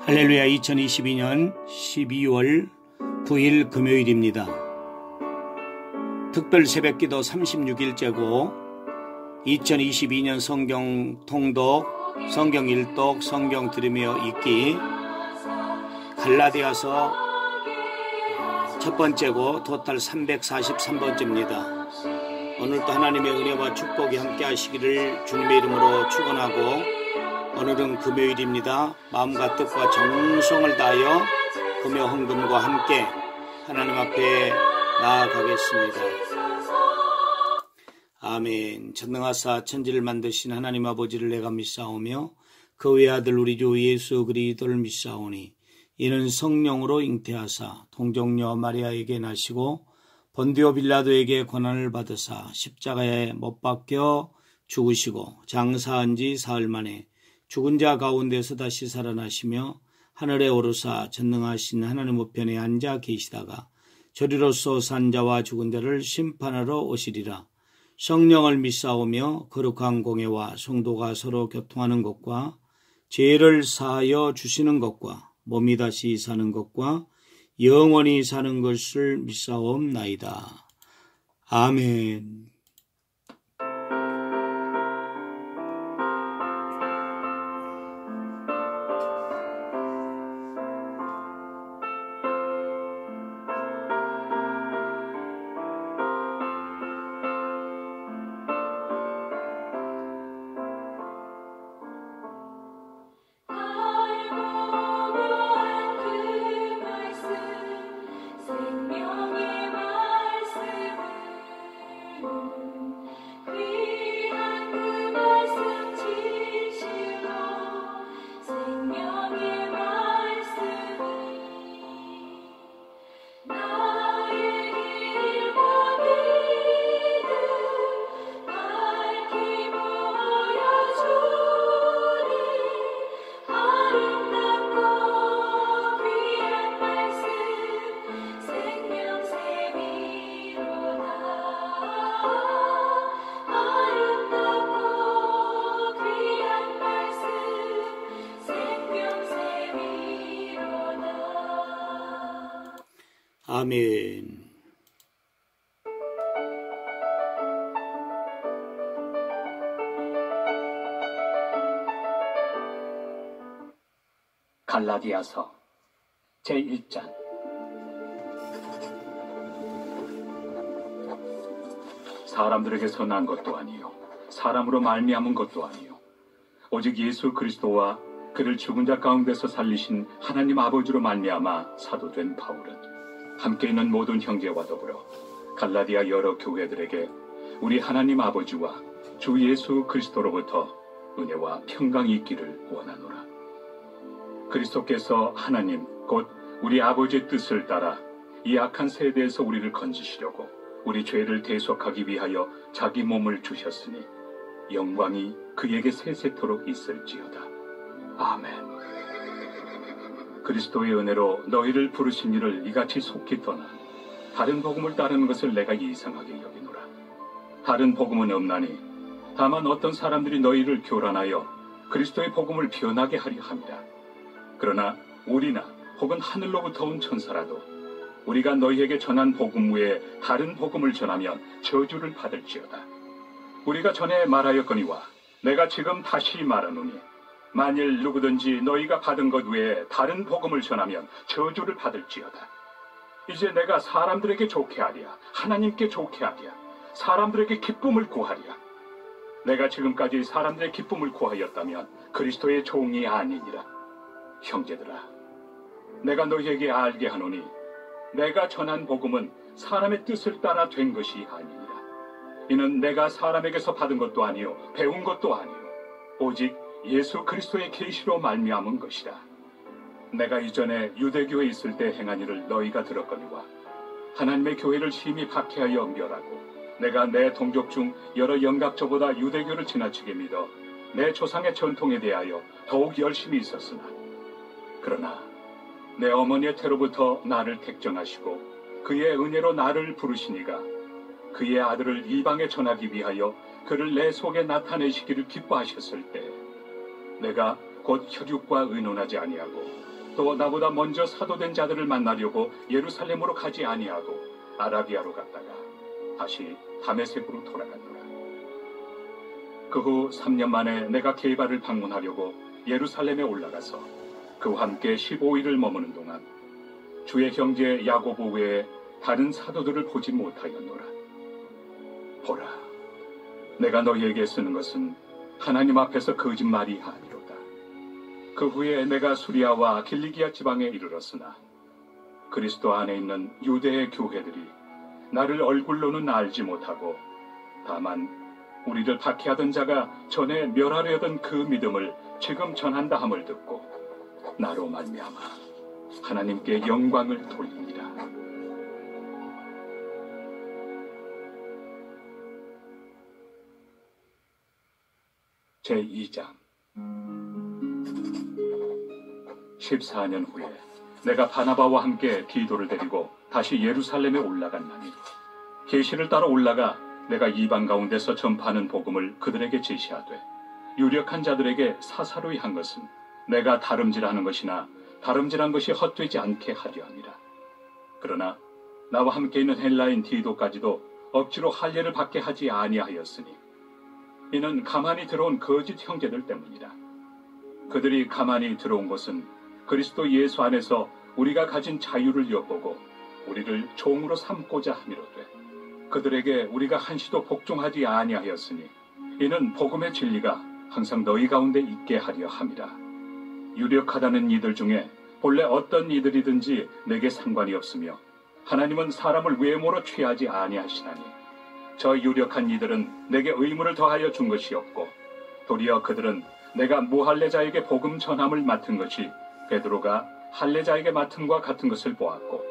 할렐루야. 2022년 12월 9일 금요일입니다. 특별 새벽기도 36일째고 2022년 성경 통독, 성경 일독, 성경 들으며 읽기 갈라디아서 첫 번째고 토탈 343번째입니다. 오늘도 하나님의 은혜와 축복이 함께 하시기를 주님의 이름으로 축원하고, 오늘은 금요일입니다. 마음과 뜻과 정성을 다하여 금요 헌금과 함께 하나님 앞에 나아가겠습니다. 아멘. 전능하사 천지를 만드신 하나님 아버지를 내가 믿사오며 그 외아들 우리 주 예수 그리스도를 믿사오니 이는 성령으로 잉태하사 동정녀 마리아에게 나시고 본디오 빌라도에게 고난을 받으사 십자가에 못 박혀 죽으시고 장사한 지 사흘 만에 죽은 자 가운데서 다시 살아나시며 하늘에 오르사 전능하신 하나님 우편에 앉아 계시다가 저리로서 산 자와 죽은 자를 심판하러 오시리라. 성령을 믿사오며 거룩한 공예와 성도가 서로 교통하는 것과 죄를 사하여 주시는 것과 몸이 다시 사는 것과 영원히 사는 것을 믿사옵나이다. 아멘. 아멘. 갈라디아서 제1장. 사람들에게서 난 것도 아니요 사람으로 말미암은 것도 아니요 오직 예수 그리스도와 그를 죽은 자 가운데서 살리신 하나님 아버지로 말미암아 사도된 바울은 함께 있는 모든 형제와 더불어 갈라디아 여러 교회들에게 우리 하나님 아버지와 주 예수 그리스도로부터 은혜와 평강이 있기를 원하노라. 그리스도께서 하나님 곧 우리 아버지의 뜻을 따라 이 악한 세대에서 우리를 건지시려고 우리 죄를 대속하기 위하여 자기 몸을 주셨으니 영광이 그에게 세세토록 있을지어다. 아멘. 그리스도의 은혜로 너희를 부르신 이를 이같이 속히 떠나 다른 복음을 따르는 것을 내가 이상하게 여기노라. 다른 복음은 없나니 다만 어떤 사람들이 너희를 교란하여 그리스도의 복음을 변하게 하려 합니다. 그러나 우리나 혹은 하늘로부터 온 천사라도 우리가 너희에게 전한 복음 외에 다른 복음을 전하면 저주를 받을지어다. 우리가 전에 말하였거니와 내가 지금 다시 말하노니 만일 누구든지 너희가 받은 것 외에 다른 복음을 전하면 저주를 받을지어다. 이제 내가 사람들에게 좋게 하랴, 하나님께 좋게 하랴, 사람들에게 기쁨을 구하랴. 내가 지금까지 사람들의 기쁨을 구하였다면 그리스도의 종이 아니니라. 형제들아, 내가 너희에게 알게 하노니 내가 전한 복음은 사람의 뜻을 따라 된 것이 아니니라. 이는 내가 사람에게서 받은 것도 아니요 배운 것도 아니요 오직 예수 그리스도의 계시로 말미암은 것이라. 내가 이전에 유대교에 있을 때 행한 일을 너희가 들었거니와 하나님의 교회를 심히 박해하여 멸하고 내가 내 동족 중 여러 영각저보다 유대교를 지나치게 믿어 내 조상의 전통에 대하여 더욱 열심히 있었으나 그러나 내 어머니의 태로부터 나를 택정하시고 그의 은혜로 나를 부르시니가 그의 아들을 이방에 전하기 위하여 그를 내 속에 나타내시기를 기뻐하셨을 때 내가 곧 혈육과 의논하지 아니하고 또 나보다 먼저 사도된 자들을 만나려고 예루살렘으로 가지 아니하고 아라비아로 갔다가 다시 다메섹으로 돌아갔노라. 그 후 3년 만에 내가 게바를 방문하려고 예루살렘에 올라가서 그와 함께 15일을 머무는 동안 주의 형제 야고보 외에 다른 사도들을 보지 못하였노라. 보라, 내가 너희에게 쓰는 것은 하나님 앞에서 거짓말이 아니로다. 그 후에 내가 수리아와 길리기아 지방에 이르렀으나 그리스도 안에 있는 유대의 교회들이 나를 얼굴로는 알지 못하고 다만 우리를 박해하던 자가 전에 멸하려던 그 믿음을 지금 전한다 함을 듣고 나로 말미암아 하나님께 영광을 돌립니다. 제2장 14년 후에 내가 바나바와 함께 디도를 데리고 다시 예루살렘에 올라갔나니 계시를 따라 올라가 내가 이방 가운데서 전파하는 복음을 그들에게 제시하되 유력한 자들에게 사사로이 한 것은 내가 다름질하는 것이나 다름질한 것이 헛되지 않게 하려 함이라. 그러나 나와 함께 있는 헬라인 디도까지도 억지로 할례를 받게 하지 아니하였으니 이는 가만히 들어온 거짓 형제들 때문이라. 그들이 가만히 들어온 것은 그리스도 예수 안에서 우리가 가진 자유를 엿보고 우리를 종으로 삼고자 함이로되 그들에게 우리가 한시도 복종하지 아니하였으니 이는 복음의 진리가 항상 너희 가운데 있게 하려 함이라. 유력하다는 이들 중에 본래 어떤 이들이든지 내게 상관이 없으며 하나님은 사람을 외모로 취하지 아니하시나니 저 유력한 이들은 내게 의무를 더하여 준 것이 없고 도리어 그들은 내가 무할례자에게 복음 전함을 맡은 것이 베드로가 할례자에게 맡음과 같은 것을 보았고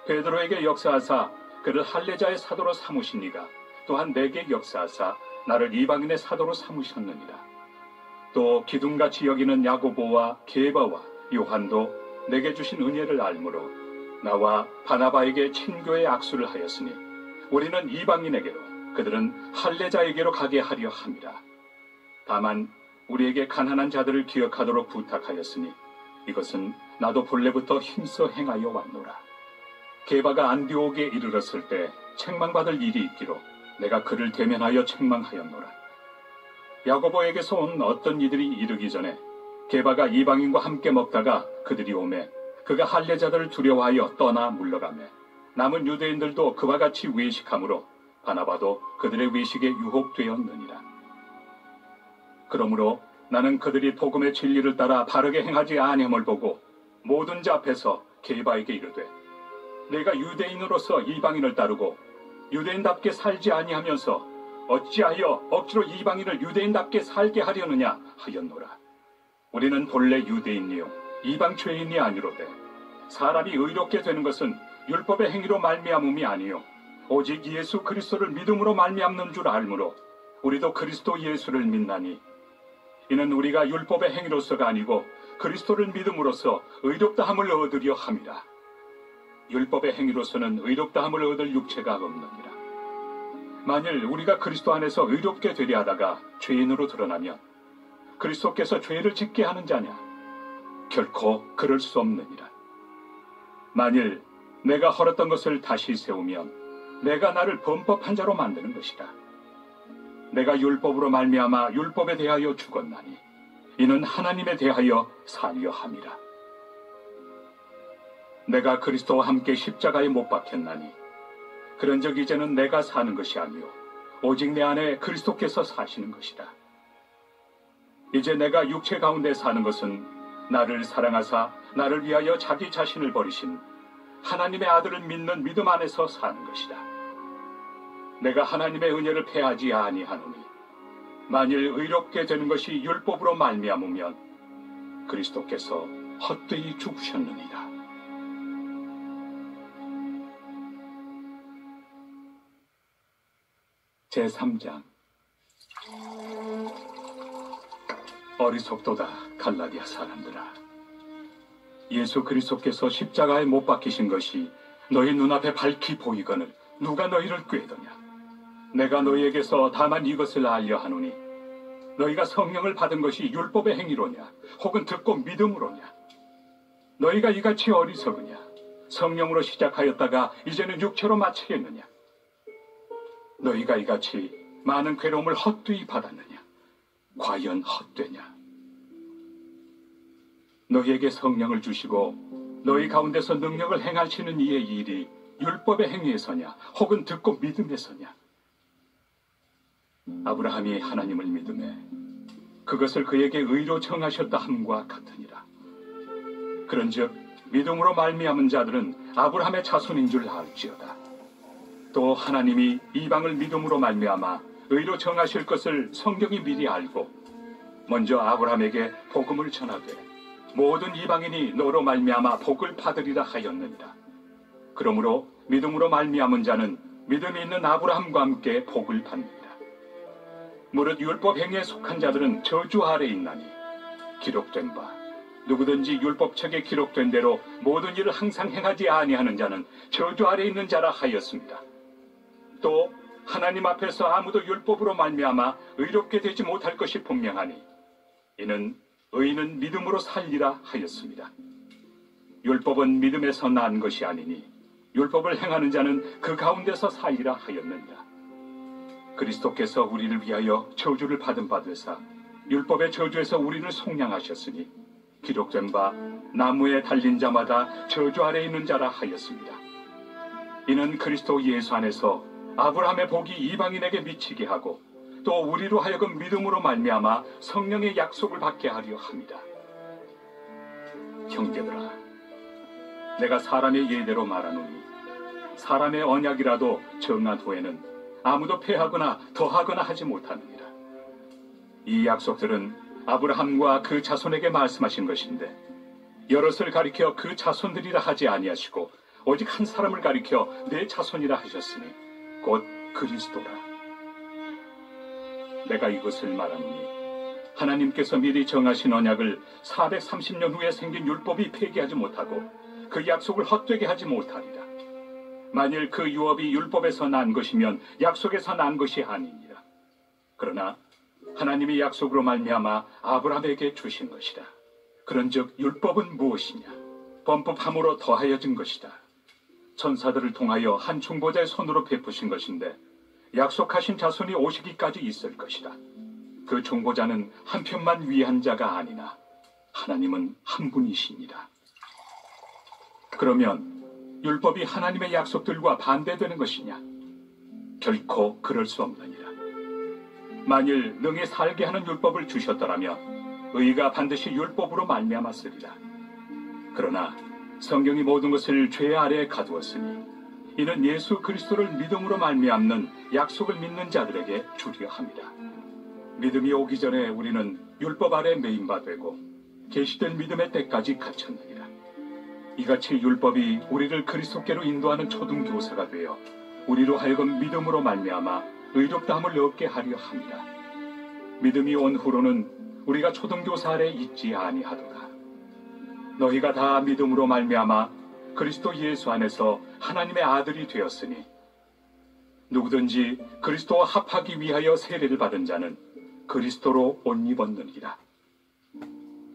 베드로에게 역사하사 그를 할례자의 사도로 삼으신 이가 또한 내게 역사하사 나를 이방인의 사도로 삼으셨느니라. 또 기둥같이 여기는 야고보와 게바와 요한도 내게 주신 은혜를 알므로 나와 바나바에게 친교의 악수를 하였으니 우리는 이방인에게로 그들은 할례자에게로 가게 하려 함이라. 다만 우리에게 가난한 자들을 기억하도록 부탁하였으니 이것은 나도 본래부터 힘써 행하여 왔노라. 게바가 안디옥에 이르렀을 때 책망받을 일이 있기로 내가 그를 대면하여 책망하였노라. 야고보에게서 온 어떤 이들이 이르기 전에 게바가 이방인과 함께 먹다가 그들이 오매 그가 할례자들을 두려워하여 떠나 물러가매 남은 유대인들도 그와 같이 외식하므로 바나바도 그들의 외식에 유혹되었느니라. 그러므로 나는 그들이 복음의 진리를 따라 바르게 행하지 아니함을 보고 모든 자 앞에서 게바에게 이르되 내가 유대인으로서 이방인을 따르고 유대인답게 살지 아니하면서 어찌하여 억지로 이방인을 유대인답게 살게 하려느냐 하였노라. 우리는 본래 유대인이요 이방 죄인이 아니로되 사람이 의롭게 되는 것은 율법의 행위로 말미암음이 아니요 오직 예수 그리스도를 믿음으로 말미암는 줄 알므로 우리도 그리스도 예수를 믿나니 이는 우리가 율법의 행위로서가 아니고 그리스도를 믿음으로써 의롭다함을 얻으려 함이라. 율법의 행위로서는 의롭다함을 얻을 육체가 없느니라. 만일 우리가 그리스도 안에서 의롭게 되려 하다가 죄인으로 드러나면 그리스도께서 죄를 짓게 하는 자냐? 결코 그럴 수 없느니라. 만일 내가 헐었던 것을 다시 세우면 내가 나를 범법한 자로 만드는 것이다. 내가 율법으로 말미암아 율법에 대하여 죽었나니 이는 하나님에 대하여 살려 함이라. 내가 그리스도와 함께 십자가에 못 박혔나니 그런즉 이제는 내가 사는 것이 아니요 오직 내 안에 그리스도께서 사시는 것이다. 이제 내가 육체 가운데 사는 것은 나를 사랑하사 나를 위하여 자기 자신을 버리신 하나님의 아들을 믿는 믿음 안에서 사는 것이다. 내가 하나님의 은혜를 패하지 아니하노니 만일 의롭게 되는 것이 율법으로 말미암으면 그리스도께서 헛되이 죽으셨느니라. 제3장 어리석도다 갈라디아 사람들아. 예수 그리스도께서 십자가에 못 박히신 것이 너희 눈앞에 밝히 보이거늘 누가 너희를 꾀더냐. 내가 너희에게서 다만 이것을 알려 하노니 너희가 성령을 받은 것이 율법의 행위로냐 혹은 듣고 믿음으로냐. 너희가 이같이 어리석으냐? 성령으로 시작하였다가 이제는 육체로 마치겠느냐? 너희가 이같이 많은 괴로움을 헛되이 받았느냐? 과연 헛되냐? 너희에게 성령을 주시고 너희 가운데서 능력을 행하시는 이의 일이 율법의 행위에서냐? 혹은 듣고 믿음에서냐? 아브라함이 하나님을 믿음에 그것을 그에게 의로 정하셨다 함과 같으니라. 그런즉 믿음으로 말미암은 자들은 아브라함의 자손인 줄 알지어다. 또 하나님이 이방을 믿음으로 말미암아 의로 정하실 것을 성경이 미리 알고 먼저 아브라함에게 복음을 전하되 모든 이방인이 너로 말미암아 복을 받으리라 하였느니라. 그러므로 믿음으로 말미암은 자는 믿음이 있는 아브라함과 함께 복을 받느니라. 무릇 율법 행위에 속한 자들은 저주 아래에 있나니 기록된 바 누구든지 율법책에 기록된 대로 모든 일을 항상 행하지 아니하는 자는 저주 아래에 있는 자라 하였습니다. 또 하나님 앞에서 아무도 율법으로 말미암아 의롭게 되지 못할 것이 분명하니 이는 의인은 믿음으로 살리라 하였습니다. 율법은 믿음에서 난 것이 아니니 율법을 행하는 자는 그 가운데서 살리라 하였느니라. 그리스도께서 우리를 위하여 저주를 받은 바 되사 율법의 저주에서 우리를 속량하셨으니 기록된 바 나무에 달린 자마다 저주 아래에 있는 자라 하였습니다. 이는 그리스도 예수 안에서 아브라함의 복이 이방인에게 미치게 하고 또 우리로 하여금 믿음으로 말미암아 성령의 약속을 받게 하려 합니다. 형제들아, 내가 사람의 예대로 말하노니 사람의 언약이라도 정한 후에는 아무도 패하거나 더하거나 하지 못하느니라. 이 약속들은 아브라함과 그 자손에게 말씀하신 것인데 여럿을 가리켜 그 자손들이라 하지 아니하시고 오직 한 사람을 가리켜 내 자손이라 하셨으니 곧 그리스도라. 내가 이것을 말하노니 하나님께서 미리 정하신 언약을 430년 후에 생긴 율법이 폐기하지 못하고 그 약속을 헛되게 하지 못하리라. 만일 그 유업이 율법에서 난 것이면 약속에서 난 것이 아니니라. 그러나 하나님이 약속으로 말미암아 아브라함에게 주신 것이다. 그런즉 율법은 무엇이냐? 범법함으로 더하여진 것이다. 천사들을 통하여 한 중보자의 손으로 베푸신 것인데 약속하신 자손이 오시기까지 있을 것이다. 그 중보자는 한 편만 위한 자가 아니나 하나님은 한 분이십니다. 그러면 율법이 하나님의 약속들과 반대되는 것이냐? 결코 그럴 수 없느니라. 만일 능히 살게 하는 율법을 주셨더라면 의가 반드시 율법으로 말미암았으리라. 그러나 성경이 모든 것을 죄 아래에 가두었으니 이는 예수 그리스도를 믿음으로 말미암는 약속을 믿는 자들에게 주려 합니다. 믿음이 오기 전에 우리는 율법 아래 매인 바 되고 계시된 믿음의 때까지 갇혔느니라. 이같이 율법이 우리를 그리스도께로 인도하는 초등교사가 되어 우리로 하여금 믿음으로 말미암아 의롭다함을 얻게 하려 합니다. 믿음이 온 후로는 우리가 초등교사 아래 있지 아니하도다. 너희가 다 믿음으로 말미암아 그리스도 예수 안에서 하나님의 아들이 되었으니 누구든지 그리스도와 합하기 위하여 세례를 받은 자는 그리스도로 옷 입었느니라.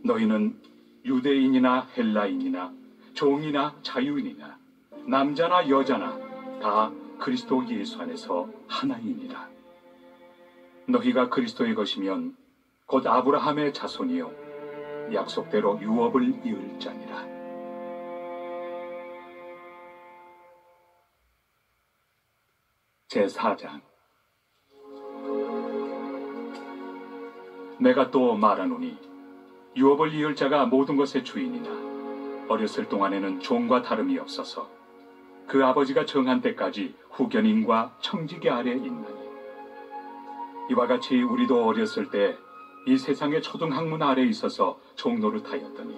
너희는 유대인이나 헬라인이나 종이나 자유인이나 남자나 여자나 다 그리스도 예수 안에서 하나이니라. 너희가 그리스도의 것이면 곧 아브라함의 자손이요 약속대로 유업을 이을 자니라. 제4장. 내가 또 말하노니 유업을 이을 자가 모든 것의 주인이나 어렸을 동안에는 종과 다름이 없어서 그 아버지가 정한 때까지 후견인과 청지기 아래 있나니 이와 같이 우리도 어렸을 때 이 세상의 초등학문 아래 있어서 종노릇하였더니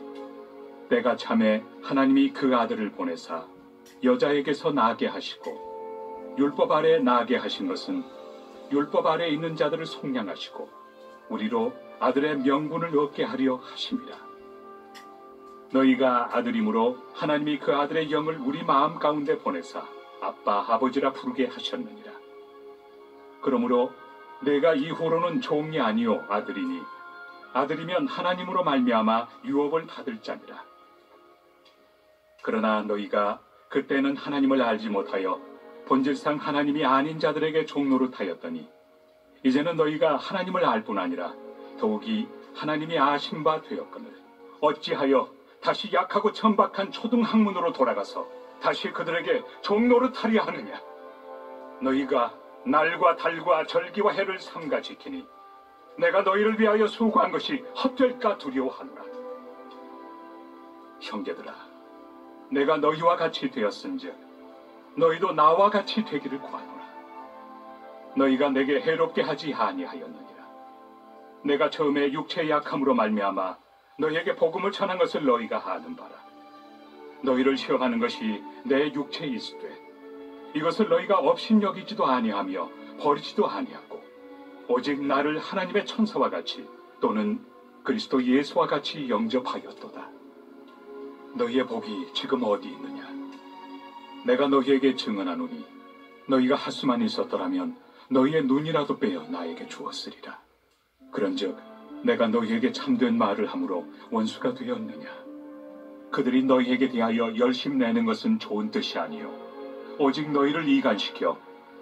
때가 참에 하나님이 그 아들을 보내사 여자에게서 나게 하시고 율법 아래 나게 하신 것은 율법 아래 있는 자들을 속량하시고 우리로 아들의 명분을 얻게 하려 하심이라. 너희가 아들이므로 하나님이 그 아들의 영을 우리 마음 가운데 보내사 아빠 아버지라 부르게 하셨느니라. 그러므로 내가 이후로는 종이 아니요 아들이니 아들이면 하나님으로 말미암아 유업을 받을 자니라. 그러나 너희가 그때는 하나님을 알지 못하여 본질상 하나님이 아닌 자들에게 종노릇하였더니 이제는 너희가 하나님을 알 뿐 아니라 더욱이 하나님이 아신 바 되었거늘 어찌하여 다시 약하고 천박한 초등학문으로 돌아가서 다시 그들에게 종노릇하려 하느냐. 너희가 날과 달과 절기와 해를 삼가 지키니 내가 너희를 위하여 수고한 것이 헛될까 두려워하노라. 형제들아, 내가 너희와 같이 되었은즉 너희도 나와 같이 되기를 구하노라. 너희가 내게 해롭게 하지 아니하였느니라. 내가 처음에 육체의 약함으로 말미암아 너희에게 복음을 전한 것을 너희가 아는 바라. 너희를 시험하는 것이 내 육체에 있으되 이것을 너희가 업신여기지도 아니하며 버리지도 아니하고 오직 나를 하나님의 천사와 같이 또는 그리스도 예수와 같이 영접하였도다. 너희의 복이 지금 어디 있느냐? 내가 너희에게 증언하노니 너희가 하수만 있었더라면 너희의 눈이라도 빼어 나에게 주었으리라. 그런즉 내가 너희에게 참된 말을 함으로 원수가 되었느냐? 그들이 너희에게 대하여 열심 내는 것은 좋은 뜻이 아니요 오직 너희를 이간시켜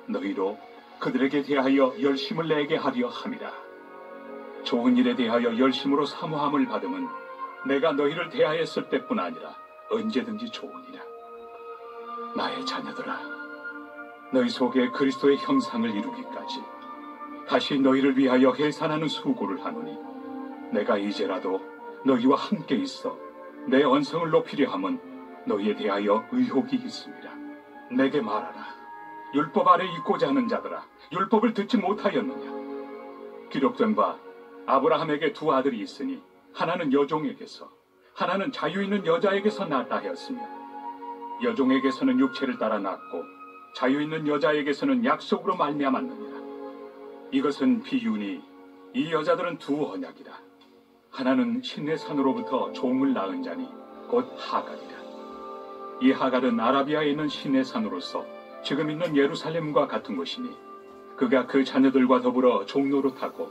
너희로 그들에게 대하여 열심을 내게 하려 함이라. 좋은 일에 대하여 열심으로 사모함을 받음은 내가 너희를 대하였을 때뿐 아니라 언제든지 좋으니라. 나의 자녀들아, 너희 속에 그리스도의 형상을 이루기까지 다시 너희를 위하여 해산하는 수고를 하노니 내가 이제라도 너희와 함께 있어 내 언성을 높이려 함은 너희에 대하여 의혹이 있습니다. 내게 말하라. 율법 아래 있고자 하는 자들아, 율법을 듣지 못하였느냐? 기록된 바 아브라함에게 두 아들이 있으니 하나는 여종에게서 하나는 자유 있는 여자에게서 낳았다 하였으며 여종에게서는 육체를 따라 낳고 자유 있는 여자에게서는 약속으로 말미암았느니라. 이것은 비유니 이 여자들은 두 언약이라. 하나는 신의 산으로부터 종을 낳은 자니 곧 하갈이라. 이 하갈은 아라비아에 있는 신의 산으로서 지금 있는 예루살렘과 같은 곳이니 그가 그 자녀들과 더불어 종노릇하고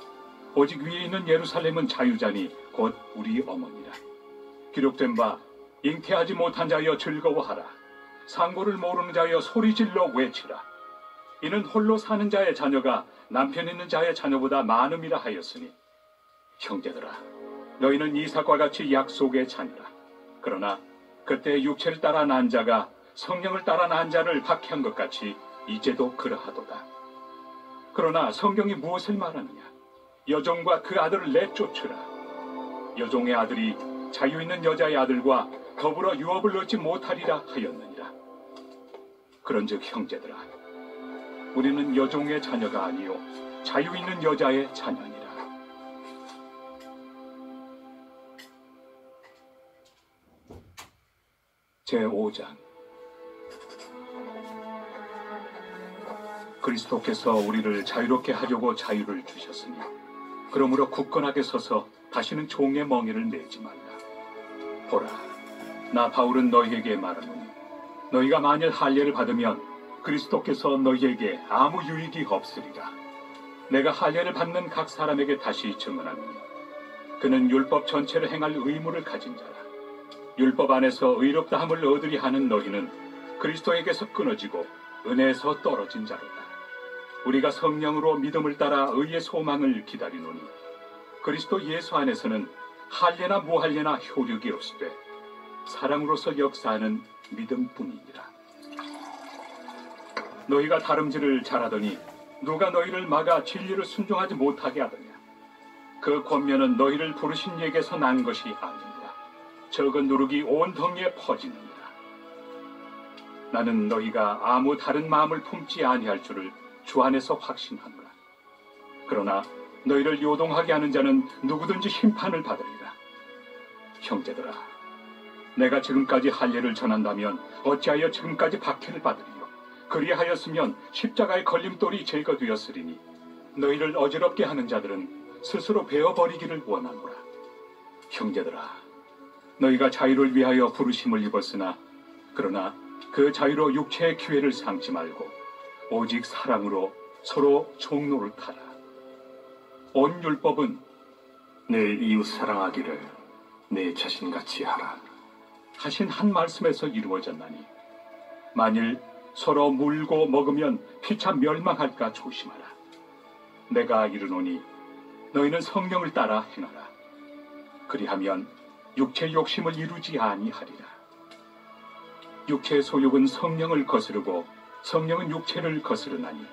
오직 위에 있는 예루살렘은 자유자니 곧 우리 어머니라. 기록된 바 잉태하지 못한 자여 즐거워하라. 상고를 모르는 자여 소리질러 외치라. 이는 홀로 사는 자의 자녀가 남편 있는 자의 자녀보다 많음이라 하였으니 형제들아, 너희는 이삭과 같이 약속의 자녀라. 그러나 그때 육체를 따라 난 자가 성령을 따라 난 자를 박해한 것 같이 이제도 그러하도다. 그러나 성경이 무엇을 말하느냐? 여종과 그 아들을 내쫓으라. 여종의 아들이 자유 있는 여자의 아들과 더불어 유업을 얻지 못하리라 하였느니라. 그런즉 형제들아, 우리는 여종의 자녀가 아니요 자유 있는 여자의 자녀니라. 제5장. 그리스도께서 우리를 자유롭게 하려고 자유를 주셨으니 그러므로 굳건하게 서서 다시는 종의 멍에를 매지 말라. 보라, 나 바울은 너희에게 말하노니 너희가 만일 할례를 받으면 그리스도께서 너희에게 아무 유익이 없으리라. 내가 할례를 받는 각 사람에게 다시 증언하노니 그는 율법 전체를 행할 의무를 가진 자라. 율법 안에서 의롭다함을 얻으리 하는 너희는 그리스도에게서 끊어지고 은혜에서 떨어진 자로다. 우리가 성령으로 믿음을 따라 의의 소망을 기다리노니 그리스도 예수 안에서는 할례나 무할례나 효력이 없으되 사랑으로서 역사하는 믿음뿐이니라. 너희가 다름질을 잘하더니 누가 너희를 막아 진리를 순종하지 못하게 하더냐? 그 권면은 너희를 부르신 이에게서 난 것이 아니니라. 적은 누룩이 온 덩이에 퍼지느니라. 나는 너희가 아무 다른 마음을 품지 아니할 줄을 주 안에서 확신하노라. 그러나 너희를 요동하게 하는 자는 누구든지 심판을 받으리라. 형제들아, 내가 지금까지 할례를 전한다면 어찌하여 지금까지 박해를 받으리요? 그리하였으면 십자가의 걸림돌이 제거되었으리니 너희를 어지럽게 하는 자들은 스스로 베어버리기를 원하노라. 형제들아, 너희가 자유를 위하여 부르심을 입었으나 그러나 그 자유로 육체의 기회를 삼지 말고 오직 사랑으로 서로 종노릇하라. 온 율법은 내 이웃 사랑하기를 내 자신같이 하라. 하신 한 말씀에서 이루어졌나니 만일 서로 물고 먹으면 피차 멸망할까 조심하라. 내가 이르노니 너희는 성령을 따라 행하라. 그리하면 육체 욕심을 이루지 아니하리라. 육체의 소욕은 성령을 거스르고 성령은 육체를 거스르나니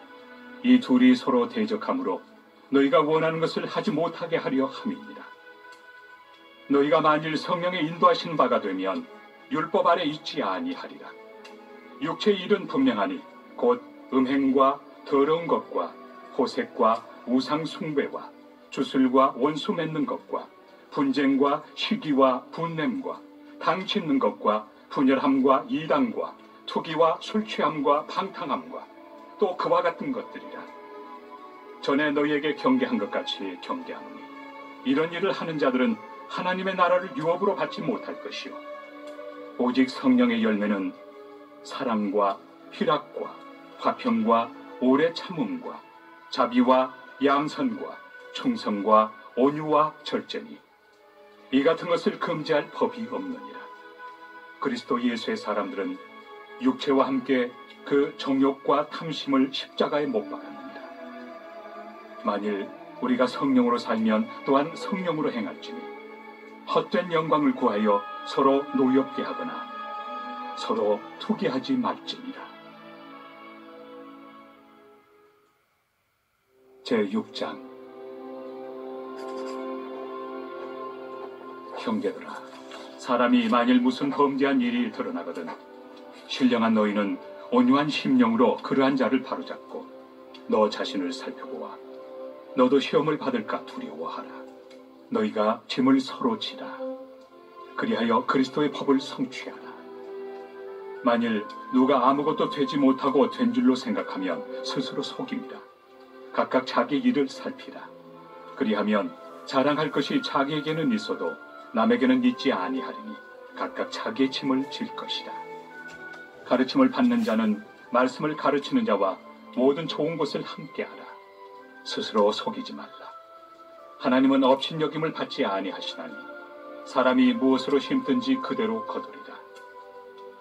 이 둘이 서로 대적하므로 너희가 원하는 것을 하지 못하게 하려 함이니라. 너희가 만일 성령의 인도하신 바가 되면 율법 아래 있지 아니하리라. 육체의 일은 분명하니 곧 음행과 더러운 것과 호색과 우상 숭배와 주술과 원수 맺는 것과 분쟁과 시기와 분냄과 당 짓는 것과 분열함과 이단과 투기와 술취함과 방탕함과 또 그와 같은 것들이라. 전에 너희에게 경계한 것 같이 경계하노니 이런 일을 하는 자들은 하나님의 나라를 유업으로 받지 못할 것이요 오직 성령의 열매는 사랑과 희락과 화평과 오래 참음과 자비와 양선과 충성과 온유와 절제니 이 같은 것을 금지할 법이 없느니라. 그리스도 예수의 사람들은 육체와 함께 그 정욕과 탐심을 십자가에 못 박았느니라. 만일 우리가 성령으로 살면 또한 성령으로 행할지니 헛된 영광을 구하여 서로 노엽게 하거나 서로 투기하지 말지니라. 제6장. 형제들아, 사람이 만일 무슨 범죄한 일이 드러나거든 신령한 너희는 온유한 심령으로 그러한 자를 바로잡고 너 자신을 살펴보아 너도 시험을 받을까 두려워하라. 너희가 짐을 서로 지라. 그리하여 그리스도의 법을 성취하라. 만일 누가 아무것도 되지 못하고 된 줄로 생각하면 스스로 속입니다. 각각 자기 일을 살피라. 그리하면 자랑할 것이 자기에게는 있어도 남에게는 있지 아니하리니 각각 자기의 짐을 질 것이다. 가르침을 받는 자는 말씀을 가르치는 자와 모든 좋은 것을 함께하라. 스스로 속이지 말라. 하나님은 업신여김을 받지 아니하시나니 사람이 무엇으로 심든지 그대로 거두리라.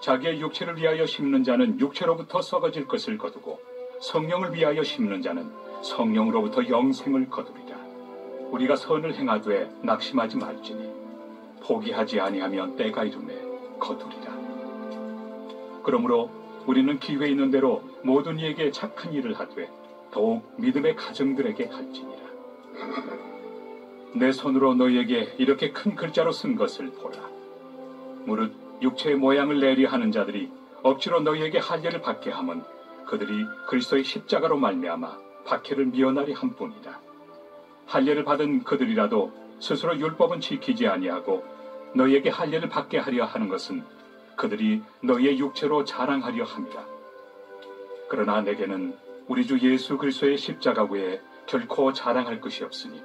자기의 육체를 위하여 심는 자는 육체로부터 썩어질 것을 거두고 성령을 위하여 심는 자는 성령으로부터 영생을 거두리라. 우리가 선을 행하되 낙심하지 말지니 포기하지 아니하면 때가 이르매 거두리라. 그러므로 우리는 기회 있는 대로 모든 이에게 착한 일을 하되 더욱 믿음의 가정들에게 할지니라. 내 손으로 너희에게 이렇게 큰 글자로 쓴 것을 보라. 무릇 육체의 모양을 내리 하는 자들이 억지로 너희에게 할례를 받게 하면 그들이 그리스도의 십자가로 말미암아 박해를 미워나리 함뿐이다. 할례를 받은 그들이라도 스스로 율법은 지키지 아니하고 너희에게 할례를 받게 하려 하는 것은 그들이 너희의 육체로 자랑하려 함이라. 그러나 내게는 우리 주 예수 그리스도의 십자가 외에 결코 자랑할 것이 없으니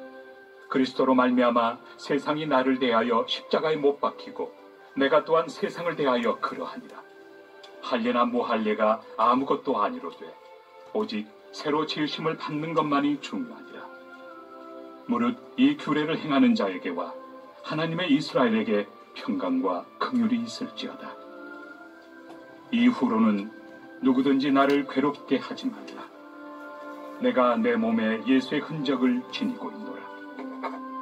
그리스도로 말미암아 세상이 나를 대하여 십자가에 못 박히고 내가 또한 세상을 대하여 그러하니라. 할례나 무할례가 아무것도 아니로되 오직 새로 지으심을 받는 것만이 중요하니라. 무릇 이 규례를 행하는 자에게와 하나님의 이스라엘에게 평강과 긍휼이 있을지어다. 이후로는 누구든지 나를 괴롭게 하지 말라. 내가 내 몸에 예수의 흔적을 지니고 있노라.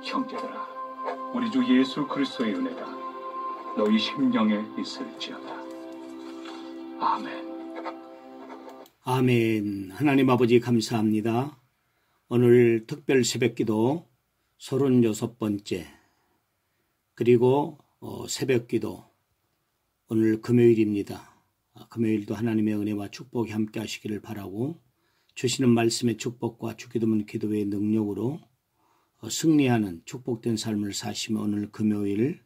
형제들아, 우리 주 예수 그리스도의 은혜가 너희 심령에 있을지어다. 아멘. 아멘. 하나님 아버지 감사합니다. 오늘 특별 새벽기도 36번째 그리고 새벽기도 오늘 금요일입니다. 금요일도 하나님의 은혜와 축복이 함께 하시기를 바라고 주시는 말씀의 축복과 주기도문 기도의 능력으로 승리하는 축복된 삶을 사시며 오늘 금요일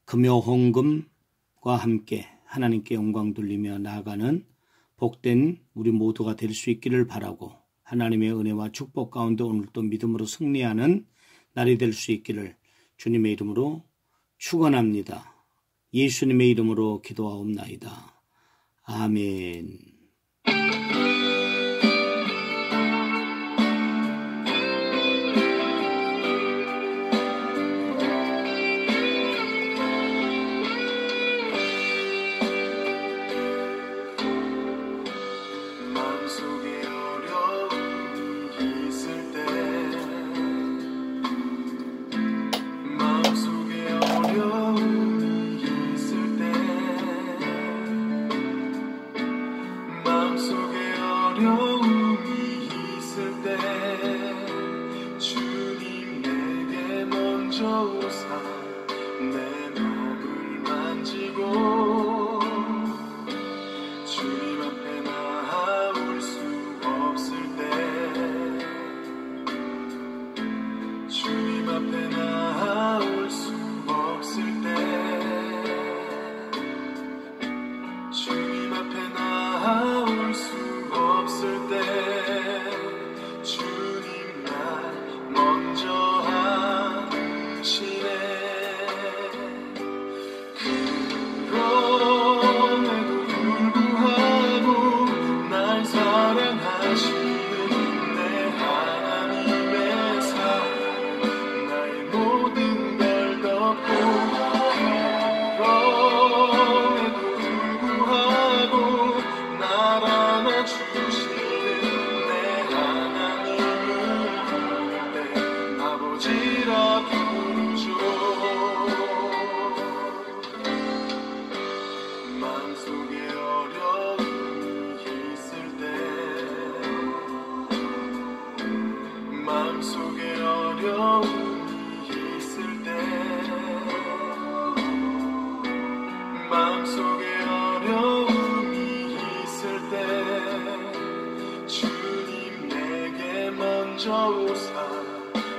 금요홍금과 함께 하나님께 영광 돌리며 나아가는 복된 우리 모두가 될 수 있기를 바라고 하나님의 은혜와 축복 가운데 오늘도 믿음으로 승리하는 날이 될 수 있기를 주님의 이름으로 축원합니다. 예수님의 이름으로 기도하옵나이다. 아멘. 먼저 오사 내 맘을 만지고 주님 앞에 나올 수 없을 때 주님 앞에 나올 수 없을 때 주님 앞에 나올 수 없을 때 주님 날 먼저 하시네. 그럼에도 불구하고 날 사랑하시는 내 하나님의 사랑 나의 모든 걸 덮고 그럼에도 불구하고 날 안아주시는 내 하나님을 부를 때 아버지라 부르죠. 마음속에 어려움이 있을 때 마음속에 어려움이 있을 때 마음속에 어려움이 있을 때 주님 내게 먼저 오사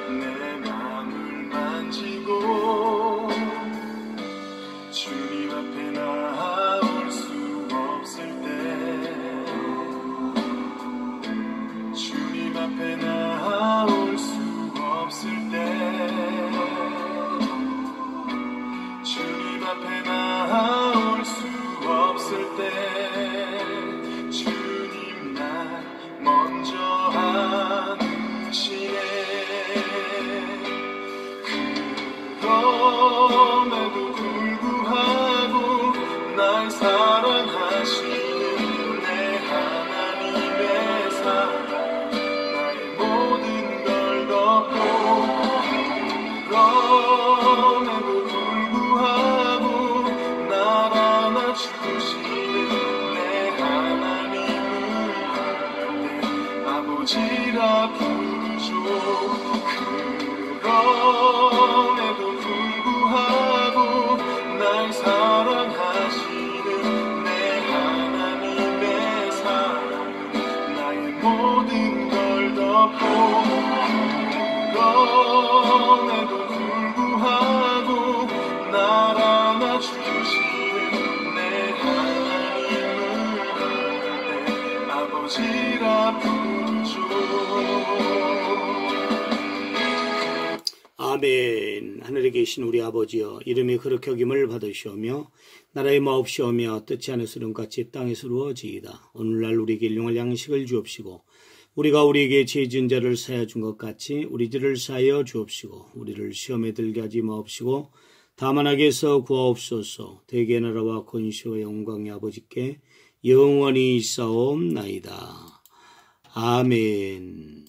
내 맘을 만지고 주님 앞에 나올 수 없을 때 주님 앞에 나올 수 없을 때 주님 앞에 나올 수 없을 때 주님 날 먼저 안으시네. 그럼에도 불구하고 날 사랑하시는 내 하나님의 사랑 나의 모든 걸 덮고 그럼에도 불구하고 날 안아주시는 내 하나님을 부를 때 아버지라 부르죠. 그럼에도 불구하고 날 사랑하시는 내 하나님의 사랑 나의 모든 걸 덮고 그럼에도 불구하고 날 안아주시는 내 하나님을 부를 때 아버지라 부르죠. 아멘. 하늘에 계신 우리 아버지여, 이름이 거룩히 여김을 받으시오며 나라의 마옵시오며 뜻지 않으시는 같이 땅에서 이루어지이다. 오늘날 우리에게 일용할 양식을 주옵시고 우리가 우리에게 죄 지은 자를 사하여 준 것 같이 우리 죄를 사하여 주옵시고 우리를 시험에 들게 하지 마옵시고 다만 악에서 구하옵소서. 대개 나라와 권세와 영광이 아버지께 영원히 있사옵나이다. 아멘.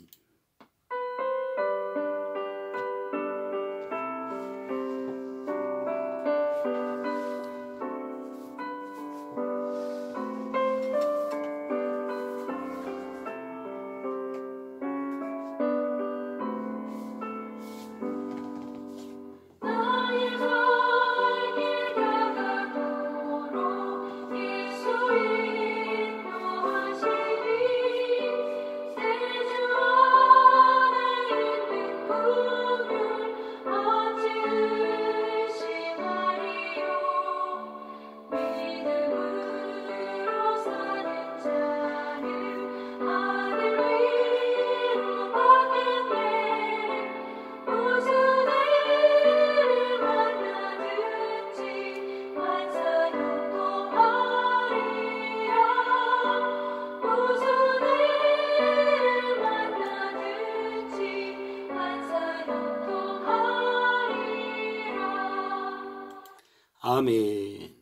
아멘.